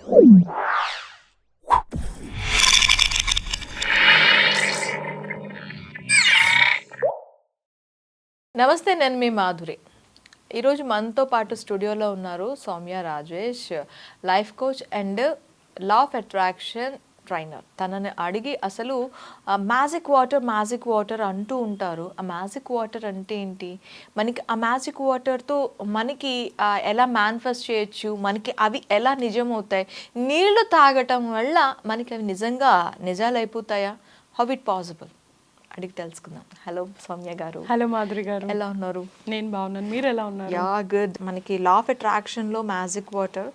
నమస్తే, నేను మీ మాధురి. ఈరోజు మనతో పాటు స్టూడియోలో ఉన్నారు Soumya Rajesh, life coach and law of attraction trainer. తనని అడిగి అసలు మ్యాజిక్ వాటర్ అంటూ ఉంటారు. ఆ మ్యాజిక్ వాటర్ అంటే ఏంటి, మనకి ఆ మ్యాజిక్ వాటర్తో మనకి ఎలా మేనిఫెస్ట్ చేయొచ్చు, మనకి అవి ఎలా నిజమవుతాయి, నీళ్లు తాగటం వల్ల మనకి అవి నిజాలు అయిపోతాయా, హౌ ఇట్ పాసిబుల్ అడిగి తెలుసుకుందాం. హలో సౌమ్య గారు. హలో మాధురి గారు, ఎలా ఉన్నారు? నేను బాగున్నాను, మీరు ఎలా ఉన్నారు? Yeah good. మనకి లా ఆఫ్ అట్రాక్షన్లో మ్యాజిక్ వాటర్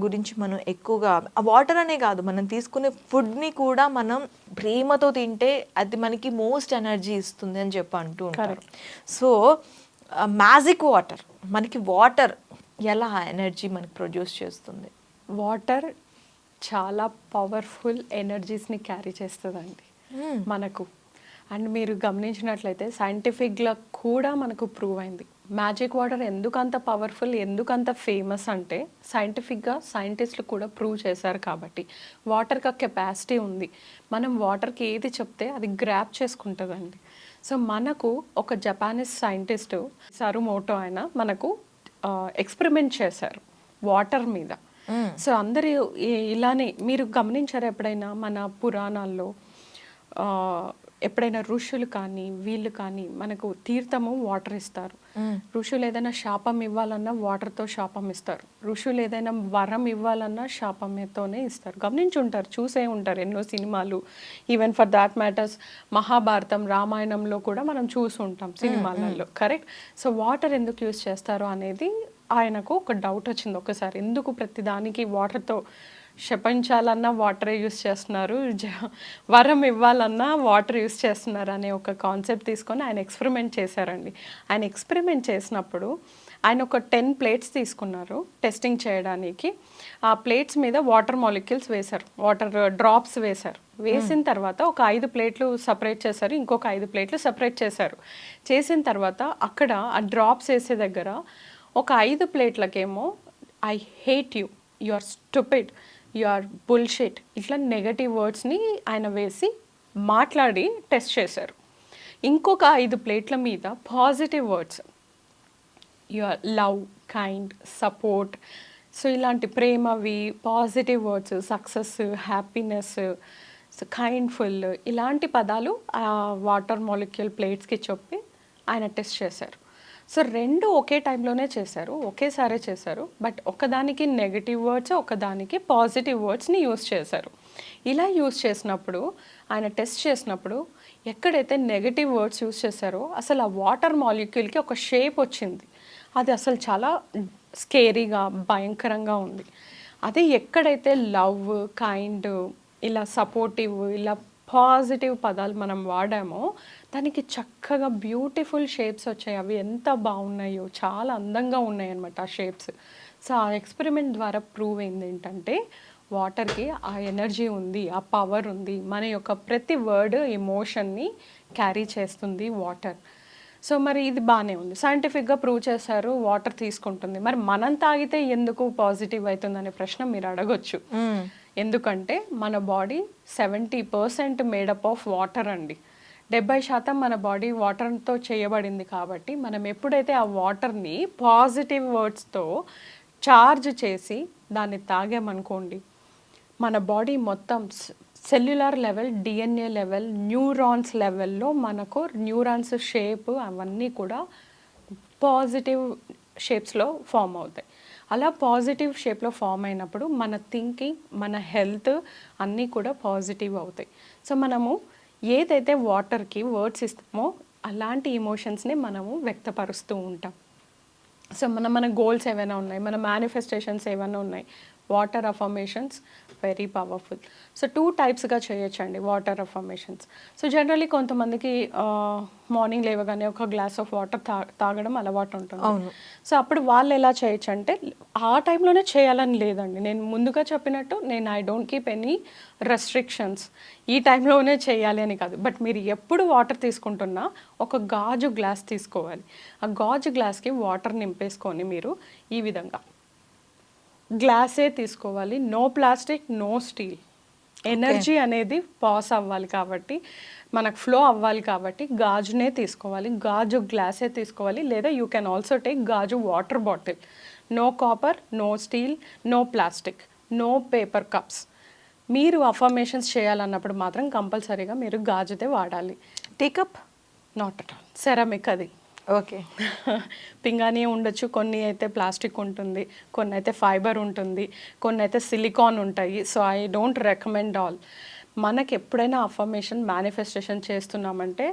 గురించి మనం ఎక్కువగా, ఆ వాటర్ అనే కాదు, మనం తీసుకునే ఫుడ్ని కూడా మనం ప్రేమతో తింటే అది మనకి మోస్ట్ ఎనర్జీ ఇస్తుంది అని చెప్పి అంటూ ఉంటారు. సో మ్యాజిక్ వాటర్, మనకి వాటర్ ఎలా ఎనర్జీ మనకి ప్రొడ్యూస్ చేస్తుంది? వాటర్ చాలా పవర్ఫుల్ ఎనర్జీస్ని క్యారీ చేస్తుందండి మనకు. అండ్ మీరు గమనించినట్లయితే సైంటిఫిక్గా కూడా మనకు ప్రూవ్ అయింది. మ్యాజిక్ వాటర్ ఎందుకంత పవర్ఫుల్, ఎందుకంత ఫేమస్ అంటే సైంటిఫిక్గా సైంటిస్టులు కూడా ప్రూవ్ చేశారు. కాబట్టి వాటర్కి కెపాసిటీ ఉంది. మనం వాటర్కి ఏది చెప్తే అది గ్రాప్ చేసుకుంటుందండి. సో మనకు ఒక జపానీస్ సైంటిస్టు సరుమోటో ఆయన మనకు ఎక్స్పెరిమెంట్ చేశారు వాటర్ మీద. సో అందరూ ఇలానే మీరు గమనించారు ఎప్పుడైనా మన పురాణాల్లో, ఎప్పుడైనా ఋషులు కానీ వీళ్ళు కానీ మనకు తీర్థము వాటర్ ఇస్తారు. ఋషులు ఏదైనా శాపం ఇవ్వాలన్నా వాటర్తో శాపం ఇస్తారు. ఋషులు ఏదైనా వరం ఇవ్వాలన్నా శాపంతోనే ఇస్తారు. గమనించుంటారు, చూసే ఉంటారు ఎన్నో సినిమాలు. Even for that matters Mahabharatam, రామాయణంలో కూడా మనం చూసుంటాం సినిమాలలో. కరెక్ట్. సో వాటర్ ఎందుకు యూజ్ చేస్తారు అనేది ఆయనకు ఒక డౌట్ వచ్చింది ఒకసారి. ఎందుకు ప్రతిదానికి వాటర్తో శపించాలన్నా వాటర్ యూస్ చేస్తున్నారు, వరం ఇవ్వాలన్నా వాటర్ యూస్ చేస్తున్నారు అనే ఒక కాన్సెప్ట్ తీసుకొని ఆయన ఎక్స్పెరిమెంట్ చేశారండి. ఆయన ఎక్స్పెరిమెంట్ చేసినప్పుడు ఆయన ఒక 10 ప్లేట్స్ తీసుకున్నారు టెస్టింగ్ చేయడానికి. ఆ ప్లేట్స్ మీద వాటర్ మాలిక్యూల్స్ వేశారు, వాటర్ డ్రాప్స్ వేశారు. వేసిన తర్వాత ఒక 5 ప్లేట్లు సపరేట్ చేశారు, ఇంకొక 5 ప్లేట్లు సపరేట్ చేశారు. చేసిన తర్వాత అక్కడ ఆ డ్రాప్స్ వేసే దగ్గర ఒక 5 ప్లేట్లకేమో I hate you, you are stupid, you are bullshit, ఇట్లా నెగటివ్ వర్డ్స్ని ఆయన వేసి మాట్లాడి టెస్ట్ చేశారు. ఇంకొక 5 ప్లేట్ల మీద positive words, you are love, kind, support, so ఇలాంటి ప్రేమవి positive words, success, happiness, kindful, ఇలాంటి పదాలు ఆ వాటర్ మాలిక్యూల్ ప్లేట్స్కి చెప్పి ఆయన టెస్ట్ చేశారు. సో 2 ఒకే టైంలోనే చేశారు, ఒకేసారే చేశారు. బట్ ఒకదానికి నెగటివ్ వర్డ్స్, ఒకదానికి పాజిటివ్ వర్డ్స్ని యూస్ చేశారు. ఇలా యూస్ చేసినప్పుడు ఆయన టెస్ట్ చేసినప్పుడు ఎక్కడైతే నెగటివ్ వర్డ్స్ యూస్ చేశారో అసలు ఆ వాటర్ మాలిక్యూల్కి ఒక షేప్ వచ్చింది. అది అసలు చాలా స్కేరీగా, భయంకరంగా ఉంది. అదే ఎక్కడైతే లవ్, కైండ్, ఇలా సపోర్టివ్, ఇలా పాజిటివ్ పదాలు మనం వాడామో దానికి చక్కగా బ్యూటిఫుల్ షేప్స్ వచ్చాయి. అవి ఎంత బాగున్నాయో, చాలా అందంగా ఉన్నాయి అన్నమాట ఆ షేప్స్. సో ఆ ఎక్స్పెరిమెంట్ ద్వారా ప్రూవ్ అయింది ఏంటంటే వాటర్కి ఆ ఎనర్జీ ఉంది, ఆ పవర్ ఉంది. మన యొక్క ప్రతి వర్డ్ ఎమోషన్ని క్యారీ చేస్తుంది వాటర్. సో మరి ఇది బాగానే ఉంది, సైంటిఫిక్గా ప్రూవ్ చేశారు, వాటర్ తీసుకుంటుంది. మరి మనం తాగితే ఎందుకు పాజిటివ్ అవుతుంది అనే ప్రశ్న మీరు అడగొచ్చు. ఎందుకంటే మన బాడీ 70% మేడప్ ఆఫ్ వాటర్ అండి. 70% మన బాడీ వాటర్తో చేయబడింది. కాబట్టి మనం ఎప్పుడైతే ఆ వాటర్ని పాజిటివ్ వర్డ్స్తో చార్జ్ చేసి దాన్ని తాగామనుకోండి, మన బాడీ మొత్తం cellular level, DNA level, neurons లెవెల్లో మనకు న్యూరాన్స్ షేప్ అవన్నీ కూడా పాజిటివ్ షేప్స్లో ఫామ్ అవుతాయి. అలా పాజిటివ్ షేప్లో ఫామ్ అయినప్పుడు మన థింకింగ్, మన హెల్త్ అన్నీ కూడా పాజిటివ్ అవుతాయి. సో మనము ఏదైతే వాటర్కి వర్డ్స్ ఇస్తామో అలాంటి ఎమోషన్స్ని మనము వ్యక్తపరుస్తూ ఉంటాం. సో మన గోల్స్ ఏమైనా ఉన్నాయి, మన మేనిఫెస్టేషన్స్ ఏమైనా ఉన్నాయి, water affirmations very powerful. So 2 టైప్స్గా చేయొచ్చండి వాటర్ అఫర్మేషన్స్. సో జనరలీ కొంతమందికి మార్నింగ్ లేవగానే ఒక గ్లాస్ ఆఫ్ వాటర్ తాగడం అలవాటు ఉంటుంది. సో అప్పుడు వాళ్ళు ఎలా చేయొచ్చు అంటే ఆ టైంలోనే చేయాలని లేదండి. నేను ముందుగా చెప్పినట్టు I don't keep any restrictions, ఈ టైంలోనే చేయాలి అని కాదు. బట్ మీరు ఎప్పుడు వాటర్ తీసుకుంటున్నా ఒక గాజు గ్లాస్ తీసుకోవాలి. ఆ గాజు గ్లాస్కి వాటర్ నింపేసుకొని మీరు ఈ విధంగా గ్లాసే తీసుకోవాలి, no plastic, no steel. Energy అనేది పాస్ అవ్వాలి కాబట్టి, మనకు ఫ్లో అవ్వాలి కాబట్టి గాజునే తీసుకోవాలి, గాజు గ్లాసే తీసుకోవాలి. లేదా యూ కెన్ ఆల్సో టేక్ గాజు water bottle. No copper, no steel, no plastic, no paper cups. మీరు అఫర్మేషన్స్ చేయాలన్నప్పుడు మాత్రం కంపల్సరీగా మీరు గాజుదే వాడాలి. Tea cup not at all, ceramic అది. ఓకే. పింగాణి ఉండొచ్చు, కొన్ని అయితే ప్లాస్టిక్ ఉంటుంది, కొన్ని అయితే ఫైబర్ ఉంటుంది, కొన్ని అయితే సిలికాన్ ఉంటాయి. So I don't recommend all. మనకి ఎప్పుడైనా అఫర్మేషన్ మేనిఫెస్టేషన్ చేస్తున్నామంటే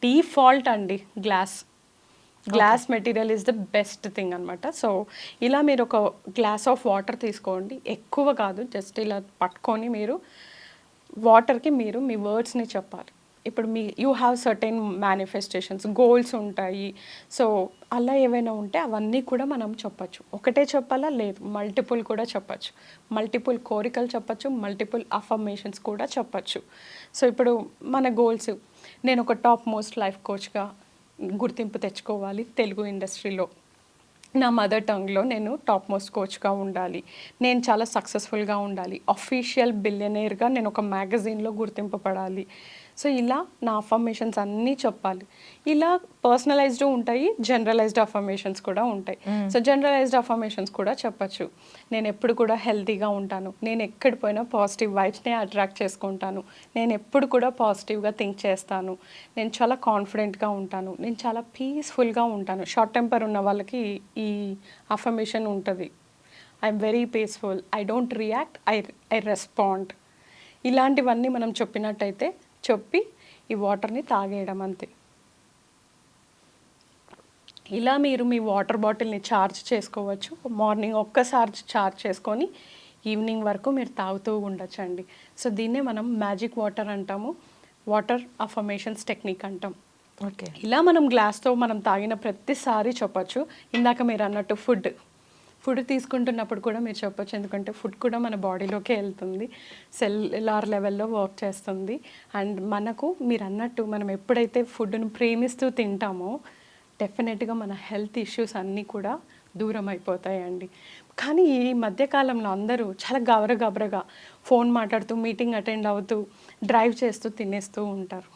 డిఫాల్ట్ అండి glass material is the best thing అనమాట. సో ఇలా మీరు ఒక గ్లాస్ ఆఫ్ వాటర్ తీసుకోండి, ఎక్కువ కాదు, జస్ట్ ఇలా పట్టుకొని మీరు వాటర్కి మీరు మీ వర్డ్స్ని చెప్పాలి. ఇప్పుడు you have certain manifestations, goals ఉంటాయి. సో అలా ఏవైనా ఉంటే అవన్నీ కూడా మనం చెప్పచ్చు. ఒకటే చెప్పాలా, లేదు, మల్టిపుల్ కూడా చెప్పచ్చు. మల్టిపుల్ కోరికలు చెప్పచ్చు, మల్టిపుల్ అఫర్మేషన్స్ కూడా చెప్పచ్చు. సో ఇప్పుడు మన గోల్స్, నేను ఒక టాప్ మోస్ట్ లైఫ్ కోచ్గా గుర్తింపు తెచ్చుకోవాలి తెలుగు ఇండస్ట్రీలో, నా మదర్ టంగ్లో నేను టాప్ మోస్ట్ కోచ్గా ఉండాలి, నేను చాలా సక్సెస్ఫుల్గా ఉండాలి, అఫీషియల్ బిలియనేర్గా నేను ఒక మ్యాగజైన్లో గుర్తింపబడాలి. సో ఇలా నా అఫర్మేషన్స్ అన్నీ చెప్పాలి. ఇలా పర్సనలైజ్డ్ ఉంటాయి, జనరలైజ్డ్ అఫర్మేషన్స్ కూడా ఉంటాయి. సో జనరలైజ్డ్ అఫర్మేషన్స్ కూడా చెప్పచ్చు. నేను ఎప్పుడు కూడా హెల్తీగా ఉంటాను, నేను ఎక్కడ పోయినా పాజిటివ్ వైబ్స్నే అట్రాక్ట్ చేసుకుంటాను, నేను ఎప్పుడు కూడా పాజిటివ్గా థింక్ చేస్తాను, నేను చాలా కాన్ఫిడెంట్గా ఉంటాను, నేను చాలా పీస్ఫుల్గా ఉంటాను. షార్ట్ టెంపర్ ఉన్న వాళ్ళకి ఈ అఫర్మేషన్ ఉంటుంది. I'm very peaceful, I don't react, I respond. ఇలాంటివన్నీ మనం చెప్పినట్టయితే చెప్పి ఈ వాటర్ని తాగేయడం అంతే. ఇలా మీరు మీ వాటర్ బాటిల్ని ఛార్జ్ చేసుకోవచ్చు. మార్నింగ్ ఒక్కసారి ఛార్జ్ చేసుకొని ఈవినింగ్ వరకు మీరు తాగుతూ ఉండొచ్చండి. సో దీన్నే మనం మ్యాజిక్ వాటర్ అంటాము, వాటర్ అఫర్మేషన్స్ టెక్నిక్ అంటాం. ఓకే. ఇలా మనం గ్లాస్తో మనం తాగిన ప్రతిసారి చెప్పచ్చు. ఇందాక మీరు అన్నట్టు ఫుడ్ తీసుకుంటున్నప్పుడు కూడా మీరు చెప్పొచ్చు, ఎందుకంటే ఫుడ్ కూడా మన బాడీలోకి వెళ్తుంది, సెల్యులార్ లెవెల్లో వర్క్ చేస్తుంది. అండ్ మనకు మీరు అన్నట్టు మనం ఎప్పుడైతే ఫుడ్ను ప్రేమిస్తూ తింటామో డెఫినెట్గా మన హెల్త్ ఇష్యూస్ అన్నీ కూడా దూరం అయిపోతాయండి. కానీ ఈ మధ్యకాలంలో అందరూ చాలా గబరగా ఫోన్ మాట్లాడుతూ, మీటింగ్ అటెండ్ అవుతూ, డ్రైవ్ చేస్తూ తినేస్తూ ఉంటారు.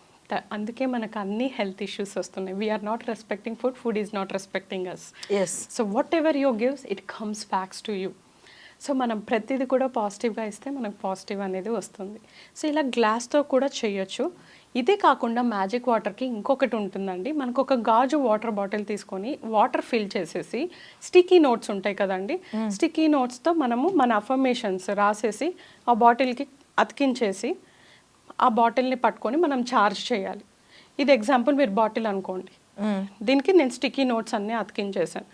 అందుకే మనకు అన్ని హెల్త్ ఇష్యూస్ వస్తున్నాయి. We're not respecting food is not respecting us. Yes. So whatever you gives it comes backs to you. సో మనం ప్రతిదీ కూడా పాజిటివ్గా ఇస్తే మనకు పాజిటివ్ అనేది వస్తుంది. సో ఇలా గ్లాస్తో కూడా చేయొచ్చు. ఇదే కాకుండా మ్యాజిక్ వాటర్కి ఇంకొకటి ఉంటుందండి. మనకు ఒక గాజు వాటర్ బాటిల్ తీసుకొని వాటర్ ఫిల్ చేసేసి స్టిక్కీ నోట్స్ ఉంటాయి కదండి, స్టిక్కీ నోట్స్తో మనము మన అఫర్మేషన్స్ రాసేసి ఆ బాటిల్కి అతికించేసి ఆ బాటిల్ని పట్టుకొని మనం ఛార్జ్ చేయాలి. ఇది ఎగ్జాంపుల్ మీరు బాటిల్ అనుకోండి, దీనికి నేను స్టిక్కీ నోట్స్ అన్నీ అతికించేసాను.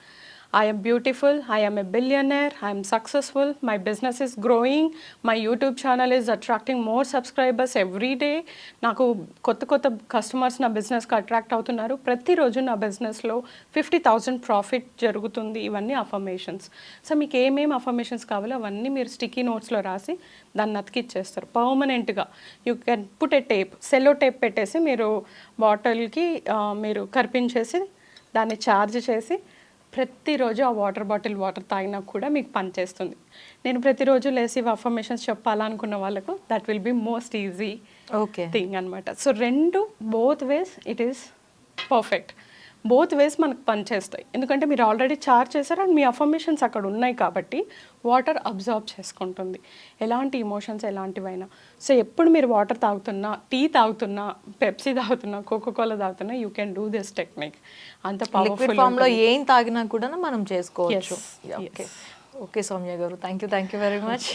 I am beautiful, I am a billionaire, I am successful, my business is growing, my YouTube channel is attracting more subscribers every day. నాకు కొత్త కస్టమర్స్ నా బిజినెస్కి అట్రాక్ట్ అవుతున్నారు, ప్రతిరోజు నా బిజినెస్లో 50,000 ప్రాఫిట్ జరుగుతుంది. ఇవన్నీ అఫర్మేషన్స్. సో మీకు ఏమేమి అఫర్మేషన్స్ కావాలో అవన్నీ మీరు స్టిక్కీ నోట్స్లో రాసి దాన్ని అతికిచ్చేస్తారు పర్మనెంట్గా. You can put a tape, సెల్లో టేప్ పెట్టేసి మీరు బాటిల్కి మీరు కరిపించేసి దాన్ని ఛార్జ్ చేసి ప్రతిరోజు ఆ వాటర్ తాగినా కూడా మీకు పనిచేస్తుంది. నేను ప్రతిరోజు లేసి అఫర్మేషన్స్ చెప్పాలనుకున్న వాళ్ళకు that will be most easy thing అనమాట. So both ways it is perfect. Both ways మనకు పనిచేస్తాయి, ఎందుకంటే మీరు ఆల్రెడీ ఛార్జ్ చేశారు అండ్ మీ అఫర్మేషన్స్ అక్కడ ఉన్నాయి కాబట్టి వాటర్ అబ్జార్బ్ చేసుకుంటుంది, ఎలాంటి ఇమోషన్స్ ఎలాంటివైనా. సో ఎప్పుడు మీరు వాటర్ తాగుతున్నా, టీ తాగుతున్నా, పెప్సీ తాగుతున్నా, కోకోకోలా తాగుతున్నా, you can do this technique. అంత పవర్ఫుల్ ఫామ్లో ఏం తాగినా కూడా మనం చేసుకోవచ్చు. ఓకే సౌమ్య గారు, థ్యాంక్ యూ వెరీ మచ్.